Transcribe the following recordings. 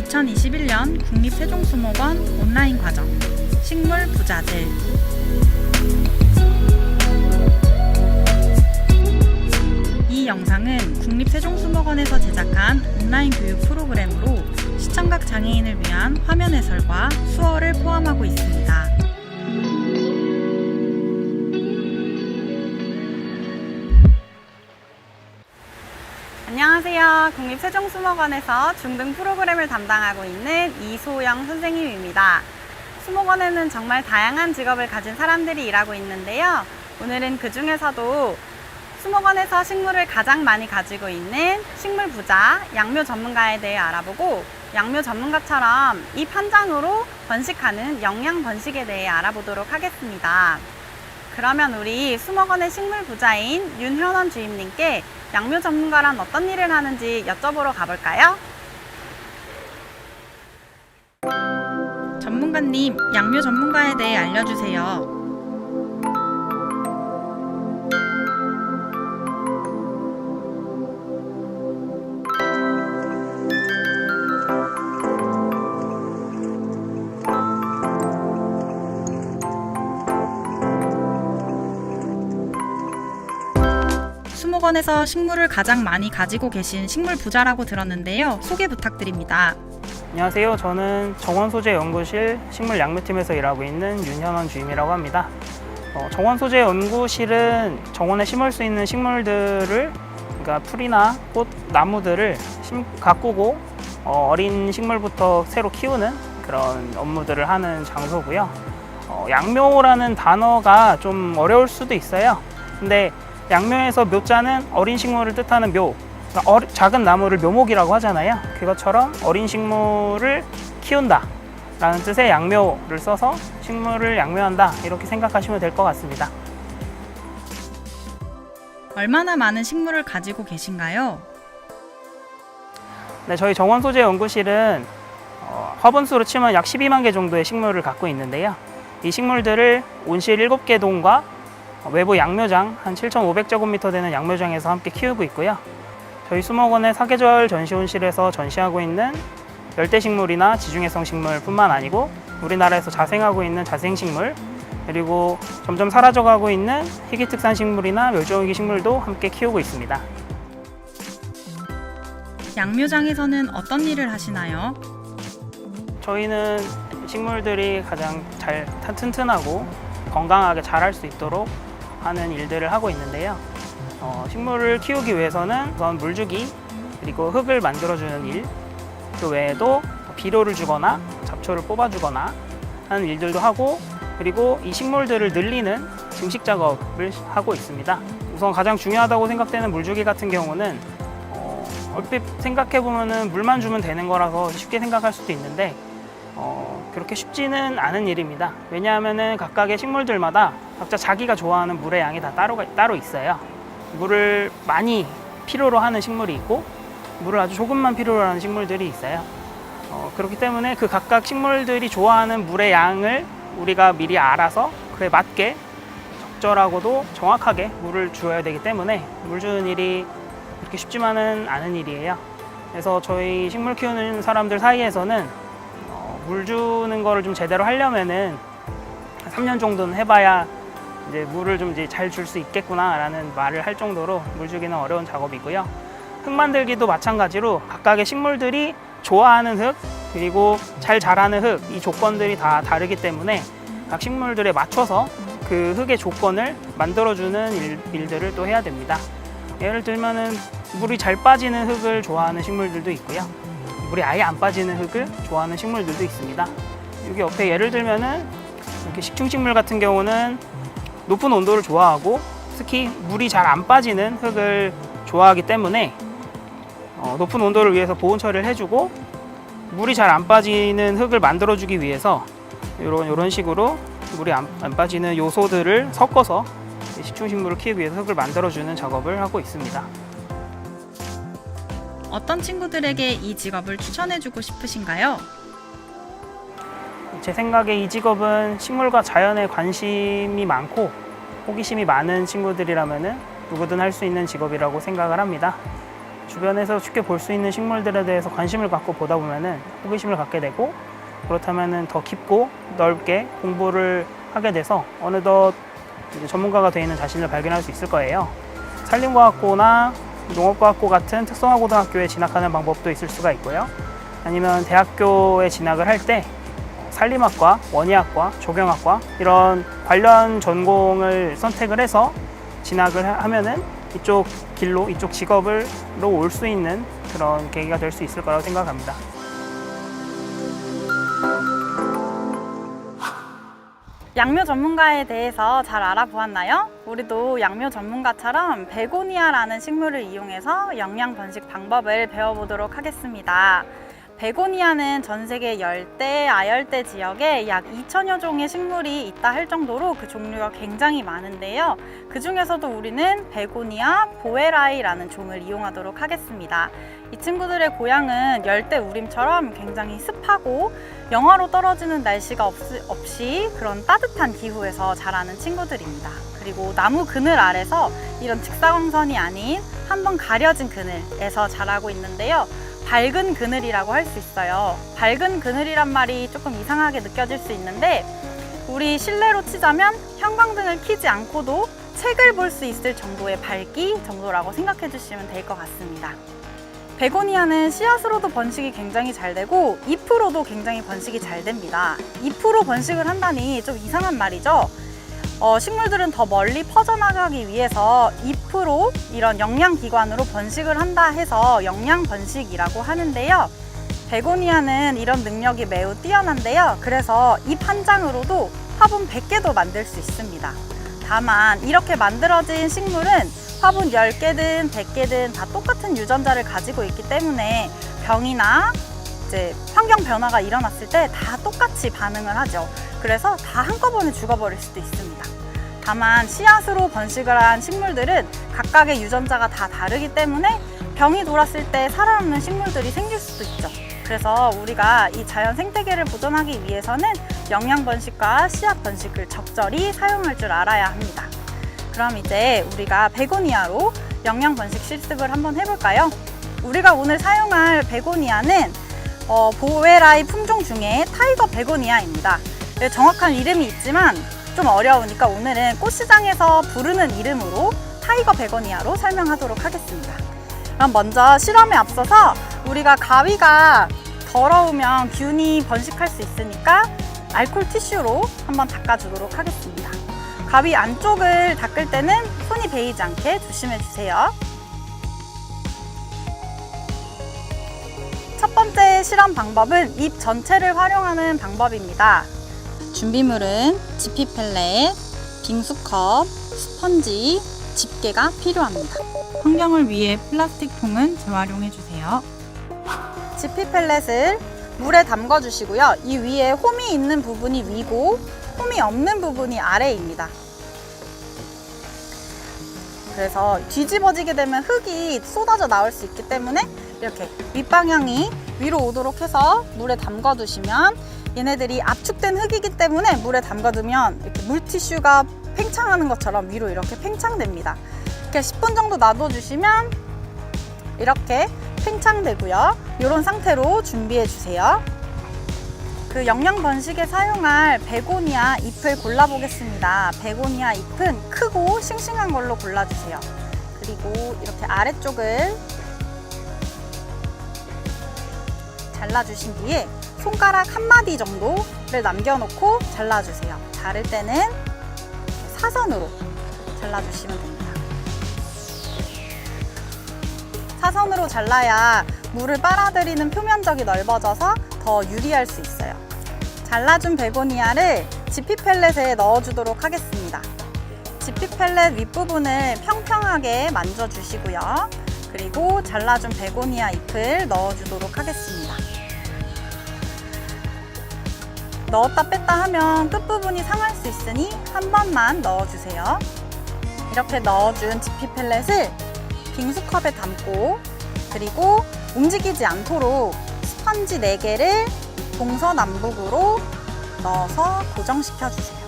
2021년 국립세종수목원 온라인 과정 식물 부자들. 이 영상은 국립세종수목원에서 제작한 온라인 교육 프로그램으로 시청각 장애인을 위한 화면 해설과 수어를 포함하고 있습니다. 안녕하세요. 국립세종수목원에서 중등 프로그램을 담당하고 있는 이소영 선생님입니다. 수목원에는 정말 다양한 직업을 가진 사람들이 일하고 있는데요. 오늘은 그 중에서도 수목원에서 식물을 가장 많이 가지고 있는 식물 부자, 양묘 전문가에 대해 알아보고 양묘 전문가처럼 잎 한 장으로 번식하는 영양 번식에 대해 알아보도록 하겠습니다. 그러면 우리 수목원의 식물 부자인 윤현원 주임님께 양묘 전문가란 어떤 일을 하는지 여쭤보러 가볼까요? 전문가님, 양묘 전문가에 대해 알려주세요. 수목원에서 식물을 가장 많이 가지고 계신 식물 부자라고 들었는데요. 소개 부탁드립니다. 안녕하세요. 저는 정원소재연구실 식물양묘팀에서 일하고 있는 윤현원 주임이라고 합니다. 정원소재연구실은 정원에 심을 수 있는 식물들을, 그러니까 풀이나 꽃, 나무들을 가꾸고 어린 식물부터 새로 키우는 그런 업무들을 하는 장소고요. 양묘라는 단어가 좀 어려울 수도 있어요. 근데 양묘에서 묘자는 어린 식물을 뜻하는 묘, 그러니까 작은 나무를 묘목이라고 하잖아요. 그것처럼 어린 식물을 키운다 라는 뜻의 양묘를 써서 식물을 양묘한다, 이렇게 생각하시면 될 것 같습니다. 얼마나 많은 식물을 가지고 계신가요? 네, 저희 정원소재연구실은 화분수로 치면 약 12만 개 정도의 식물을 갖고 있는데요. 이 식물들을 온실 7개 동과 외부 양묘장 한 7,500제곱미터 되는 양묘장에서 함께 키우고 있고요. 저희 수목원의 사계절 전시온실에서 전시하고 있는 열대식물이나 지중해성 식물뿐만 아니고 우리나라에서 자생하고 있는 자생식물, 그리고 점점 사라져가고 있는 희귀특산 식물이나 멸종위기 식물도 함께 키우고 있습니다. 양묘장에서는 어떤 일을 하시나요? 저희는 식물들이 가장 잘 튼튼하고 건강하게 자랄 수 있도록 하는 일들을 하고 있는데요. 식물을 키우기 위해서는 우선 물주기, 그리고 흙을 만들어주는 일, 그 외에도 비료를 주거나 잡초를 뽑아주거나 하는 일들도 하고, 그리고 이 식물들을 늘리는 증식 작업을 하고 있습니다. 우선 가장 중요하다고 생각되는 물주기 같은 경우는 얼핏 생각해보면 물만 주면 되는 거라서 쉽게 생각할 수도 있는데 그렇게 쉽지는 않은 일입니다. 왜냐하면 각각의 식물들마다 각자 자기가 좋아하는 물의 양이 다 따로 있어요. 물을 많이 필요로 하는 식물이 있고 물을 아주 조금만 필요로 하는 식물들이 있어요. 그렇기 때문에 그 각각 식물들이 좋아하는 물의 양을 우리가 미리 알아서 그에 맞게 적절하고도 정확하게 물을 주어야 되기 때문에 물 주는 일이 그렇게 쉽지만은 않은 일이에요. 그래서 저희 식물 키우는 사람들 사이에서는 물 주는 거를 좀 제대로 하려면은 3년 정도는 해봐야 이제 물을 좀 이제 잘 줄 수 있겠구나라는 말을 할 정도로 물 주기는 어려운 작업이고요. 흙 만들기도 마찬가지로 각각의 식물들이 좋아하는 흙, 그리고 잘 자라는 흙, 이 조건들이 다 다르기 때문에 각 식물들에 맞춰서 그 흙의 조건을 만들어주는 일들을 또 해야 됩니다. 예를 들면은 물이 잘 빠지는 흙을 좋아하는 식물들도 있고요. 물이 아예 안 빠지는 흙을 좋아하는 식물들도 있습니다. 여기 옆에 예를 들면은 이렇게 식충식물 같은 경우는 높은 온도를 좋아하고 특히 물이 잘 안 빠지는 흙을 좋아하기 때문에 높은 온도를 위해서 보온 처리를 해주고 물이 잘 안 빠지는 흙을 만들어주기 위해서 이런 식으로 물이 안 빠지는 요소들을 섞어서 식충식물을 키우기 위해서 흙을 만들어주는 작업을 하고 있습니다. 어떤 친구들에게 이 직업을 추천해주고 싶으신가요? 제 생각에 이 직업은 식물과 자연에 관심이 많고 호기심이 많은 친구들이라면 누구든 할 수 있는 직업이라고 생각을 합니다. 주변에서 쉽게 볼 수 있는 식물들에 대해서 관심을 갖고 보다 보면은 호기심을 갖게 되고, 그렇다면은 더 깊고 넓게 공부를 하게 돼서 어느덧 이제 전문가가 되어 있는 자신을 발견할 수 있을 거예요. 산림과학고나 농업과학고 같은 특성화고등학교에 진학하는 방법도 있을 수가 있고요. 아니면 대학교에 진학을 할 때 산림학과, 원예학과, 조경학과 이런 관련 전공을 선택을 해서 진학을 하면은 이쪽 길로, 이쪽 직업으로 올 수 있는 그런 계기가 될 수 있을 거라고 생각합니다. 양묘 전문가에 대해서 잘 알아보았나요? 우리도 양묘 전문가처럼 베고니아라는 식물을 이용해서 영양 번식 방법을 배워보도록 하겠습니다. 베고니아는 전 세계 열대, 아열대 지역에 약 2,000여 종의 식물이 있다 할 정도로 그 종류가 굉장히 많은데요. 그 중에서도 우리는 베고니아 보에라이라는 종을 이용하도록 하겠습니다. 이 친구들의 고향은 열대 우림처럼 굉장히 습하고 영하로 떨어지는 날씨가 없이 그런 따뜻한 기후에서 자라는 친구들입니다. 그리고 나무 그늘 아래서 이런 직사광선이 아닌 한번 가려진 그늘에서 자라고 있는데요. 밝은 그늘이라고 할 수 있어요. 밝은 그늘이란 말이 조금 이상하게 느껴질 수 있는데, 우리 실내로 치자면 형광등을 켜지 않고도 책을 볼 수 있을 정도의 밝기 정도라고 생각해 주시면 될 것 같습니다. 베고니아는 씨앗으로도 번식이 굉장히 잘 되고 잎으로도 굉장히 번식이 잘 됩니다. 잎으로 번식을 한다니 좀 이상한 말이죠. 식물들은 더 멀리 퍼져나가기 위해서 잎으로 이런 영양기관으로 번식을 한다 해서 영양번식이라고 하는데요. 베고니아는 이런 능력이 매우 뛰어난데요. 그래서 잎 한 장으로도 화분 100개도 만들 수 있습니다. 다만 이렇게 만들어진 식물은 화분 10개든 100개든 다 똑같은 유전자를 가지고 있기 때문에 병이나 이제 환경 변화가 일어났을 때 다 똑같이 반응을 하죠. 그래서 다 한꺼번에 죽어버릴 수도 있습니다. 다만 씨앗으로 번식을 한 식물들은 각각의 유전자가 다 다르기 때문에 병이 돌았을 때 살아남는 식물들이 생길 수도 있죠. 그래서 우리가 이 자연 생태계를 보존하기 위해서는 영양 번식과 씨앗 번식을 적절히 사용할 줄 알아야 합니다. 그럼 이제 우리가 베고니아로 영양 번식 실습을 한번 해볼까요? 우리가 오늘 사용할 베고니아는 보에라이 품종 중에 타이거 베고니아입니다. 정확한 이름이 있지만 좀 어려우니까 오늘은 꽃시장에서 부르는 이름으로 타이거 베고니아로 설명하도록 하겠습니다. 그럼 먼저 실험에 앞서서 우리가 가위가 더러우면 균이 번식할 수 있으니까 알코올 티슈로 한번 닦아주도록 하겠습니다. 가위 안쪽을 닦을 때는 손이 베이지 않게 조심해 주세요. 첫 번째 실험 방법은 잎 전체를 활용하는 방법입니다. 준비물은 지피 펠렛, 빙수컵, 스펀지, 집게가 필요합니다. 환경을 위해 플라스틱 통은 재활용해 주세요. 지피 펠렛을 물에 담궈 주시고요. 이 위에 홈이 있는 부분이 위고 홈이 없는 부분이 아래입니다. 그래서 뒤집어지게 되면 흙이 쏟아져 나올 수 있기 때문에 이렇게 윗방향이 위로 오도록 해서 물에 담궈 두시면, 얘네들이 압축된 흙이기 때문에 물에 담가두면 이렇게 물티슈가 팽창하는 것처럼 위로 이렇게 팽창됩니다. 이렇게 10분 정도 놔둬주시면 이렇게 팽창되고요. 이런 상태로 준비해 주세요. 그 영양 번식에 사용할 베고니아 잎을 골라보겠습니다. 베고니아 잎은 크고 싱싱한 걸로 골라주세요. 그리고 이렇게 아래쪽을 잘라주신 뒤에 손가락 한 마디 정도를 남겨놓고 잘라주세요. 자를 때는 사선으로 잘라주시면 됩니다. 사선으로 잘라야 물을 빨아들이는 표면적이 넓어져서 더 유리할 수 있어요. 잘라준 베고니아를 지피 펠렛에 넣어주도록 하겠습니다. 지피 펠렛 윗부분을 평평하게 만져주시고요. 그리고 잘라준 베고니아 잎을 넣어주도록 하겠습니다. 넣었다 뺐다 하면 끝부분이 상할 수 있으니 한 번만 넣어주세요. 이렇게 넣어준 지피 펠렛을 빙수컵에 담고, 그리고 움직이지 않도록 스펀지 4개를 동서남북으로 넣어서 고정시켜 주세요.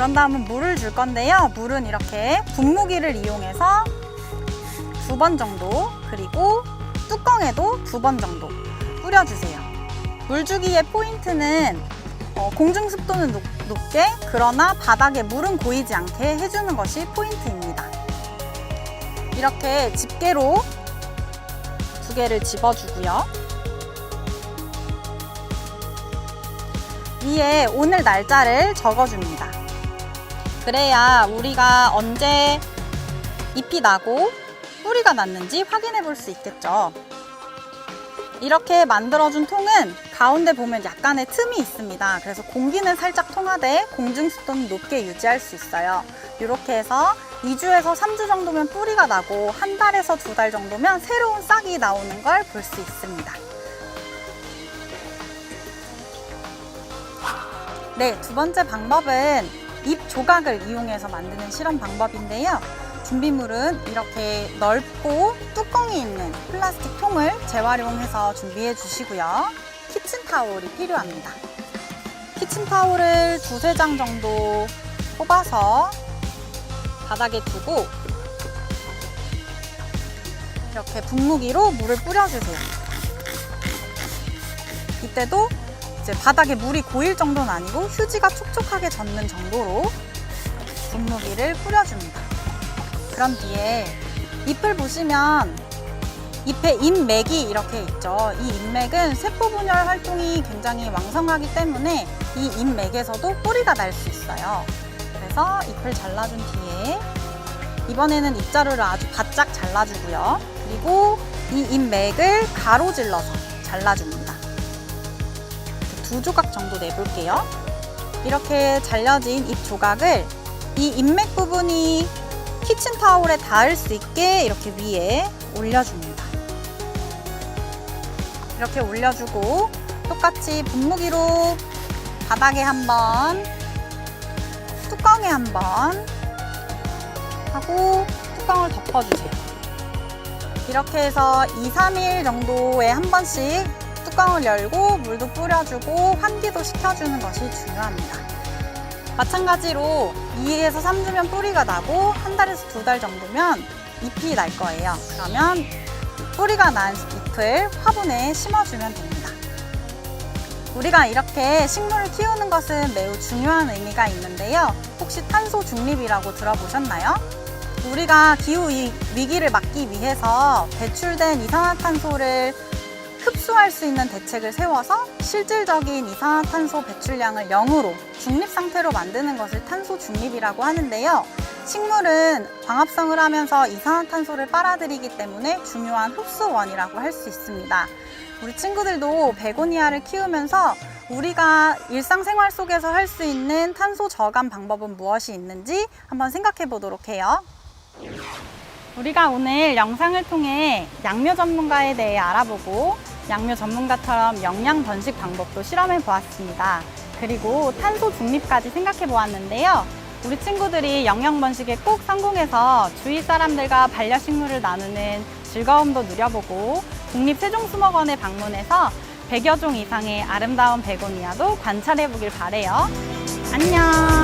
그런 다음은 물을 줄 건데요. 물은 이렇게 분무기를 이용해서 2번 정도, 그리고 뚜껑에도 2번 정도 뿌려주세요. 물 주기의 포인트는 공중 습도는 높게, 그러나 바닥에 물은 고이지 않게 해주는 것이 포인트입니다. 이렇게 집게로 2개를 집어주고요. 위에 오늘 날짜를 적어줍니다. 그래야 우리가 언제 잎이 나고 뿌리가 났는지 확인해 볼 수 있겠죠. 이렇게 만들어준 통은 가운데 보면 약간의 틈이 있습니다. 그래서 공기는 살짝 통하되 공중 습도는 높게 유지할 수 있어요. 이렇게 해서 2주에서 3주 정도면 뿌리가 나고 한 달에서 2달 정도면 새로운 싹이 나오는 걸 볼 수 있습니다. 네, 2번째 방법은 잎 조각을 이용해서 만드는 실험 방법인데요. 준비물은 이렇게 넓고 뚜껑이 있는 플라스틱 통을 재활용해서 준비해 주시고요. 키친타올이 필요합니다. 키친타올을 2-3장 정도 뽑아서 바닥에 두고 이렇게 분무기로 물을 뿌려주세요. 이때도 이제 바닥에 물이 고일 정도는 아니고 휴지가 촉촉하게 젖는 정도로 분무기를 뿌려줍니다. 그런 뒤에 잎을 보시면 잎에 잎맥이 이렇게 있죠. 이 잎맥은 세포 분열 활동이 굉장히 왕성하기 때문에 이 잎맥에서도 뿌리가 날 수 있어요. 그래서 잎을 잘라준 뒤에 이번에는 잎자루를 아주 바짝 잘라주고요. 그리고 이 잎맥을 가로질러서 잘라줍니다. 2조각 정도 내볼게요. 이렇게 잘려진 잎 조각을 이 잎맥 부분이 키친타올에 닿을 수 있게 이렇게 위에 올려줍니다. 이렇게 올려주고 똑같이 분무기로 바닥에 한번, 뚜껑에 한번 하고 뚜껑을 덮어주세요. 이렇게 해서 2-3일 정도에 한 번씩 뚜껑을 열고 물도 뿌려주고 환기도 시켜주는 것이 중요합니다. 마찬가지로 2에서 3주면 뿌리가 나고 한 달에서 2달 정도면 잎이 날 거예요. 그러면 뿌리가 난 잎을 화분에 심어주면 됩니다. 우리가 이렇게 식물을 키우는 것은 매우 중요한 의미가 있는데요. 혹시 탄소 중립이라고 들어보셨나요? 우리가 기후 위기를 막기 위해서 배출된 이산화탄소를 흡수할 수 있는 대책을 세워서 실질적인 이산화탄소 배출량을 0으로 중립 상태로 만드는 것을 탄소 중립이라고 하는데요. 식물은 광합성을 하면서 이산화탄소를 빨아들이기 때문에 중요한 흡수원이라고 할 수 있습니다. 우리 친구들도 베고니아를 키우면서 우리가 일상생활 속에서 할 수 있는 탄소 저감 방법은 무엇이 있는지 한번 생각해 보도록 해요. 우리가 오늘 영상을 통해 양묘 전문가에 대해 알아보고 양묘 전문가처럼 영양 번식 방법도 실험해 보았습니다. 그리고 탄소 중립까지 생각해 보았는데요. 우리 친구들이 영양 번식에 꼭 성공해서 주위 사람들과 반려식물을 나누는 즐거움도 누려보고 국립세종수목원에 방문해서 100여 종 이상의 아름다운 베고니아도 관찰해 보길 바래요. 안녕!